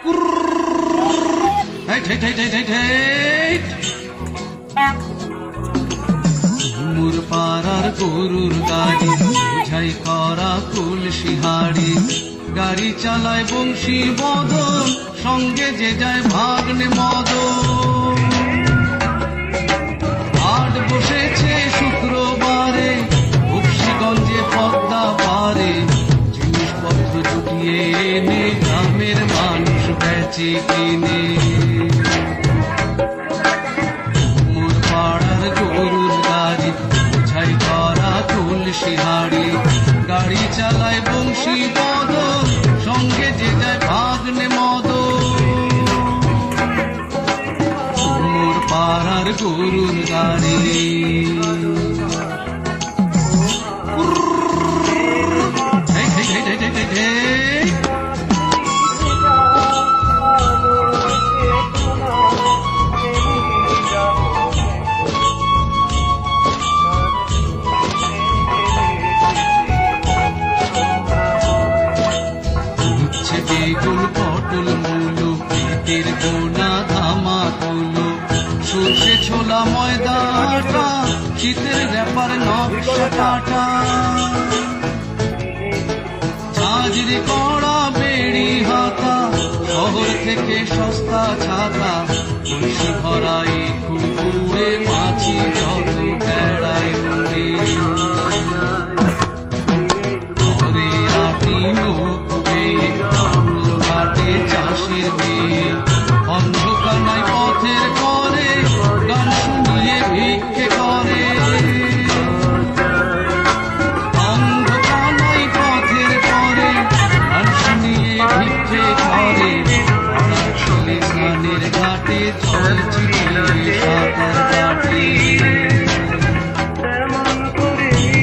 মোর পাড়ার গরুর গাড়ি বোঝাই করা কলসি হাড়ি, গাড়ি চালায় বংশী বদন, সঙ্গে যে যায় ভাগ্নে মদন। হাট বসেছে শুক্রবারে বক্সিগঞ্জে পদ্মা পারে, জিনিসপত্র জুটিয়ে এনে গ্রামের মানুষ বেচে কিনে। মোর পাড়ার গরুর গাড়ি বোঝাই করা কলসি হাড়ি, গাড়ি চালায় বংশী বদন, সঙ্গে যে যায় ভাগ্নে মদন। মোর পাড়ার গরুর গাড়ি বেগুন পটল মূলো, পেটের গোনা ধামা তুলো, সর্ষে ছোলা ময়দা আটা, শীতের ব্যাপার নকশা কাটা। ঝাঁঝরি কড়া বেড়ি হাতা, শহর থেকে সস্তা ছাতা, কলসি ভরাই কুকুরে মাছি যত বেড়ায় উড়ে। ঘরে আটি মুখ বেয়ে ঘাটে চাষের মেয়ে, অন্ধকানায় পথের পরে গান শুনিয়ে ভিক্ষে করে। অন্ধকানায় পথের পরে গান শুনিয়ে ভিক্ষে করে, ছেলে স্নানের ঘাটে জল ছিটিয়ে সাঁতার কাটে।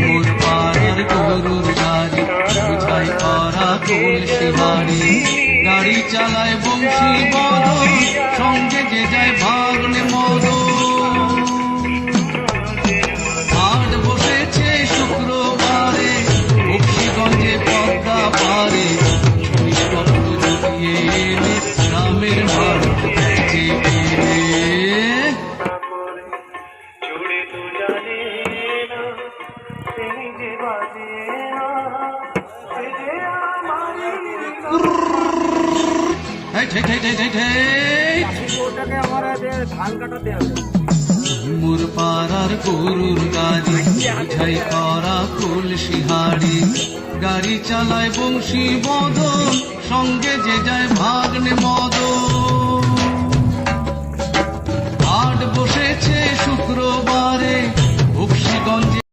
মোর পাড়ার গরুর গাড়ি বোঝাই করা কলসি হাড়ি, গাড়ি চালায় বংশী বদন, সঙ্গে যে যায় ভাগ্নে মদন। হাট বসেছে শুক্রবারে বক্সিগঞ্জে পদ্মা পারে, জিনিসপত্র জুটিয়ে এনে গ্রামের মানুষ বেচে কিনে। মোর পাড়ার গরুর গাড়ি বোঝাই করা কলসি হাড়ি, গাড়ি চালায় বংশী বদন, সঙ্গে যে যায় ভাগ্নে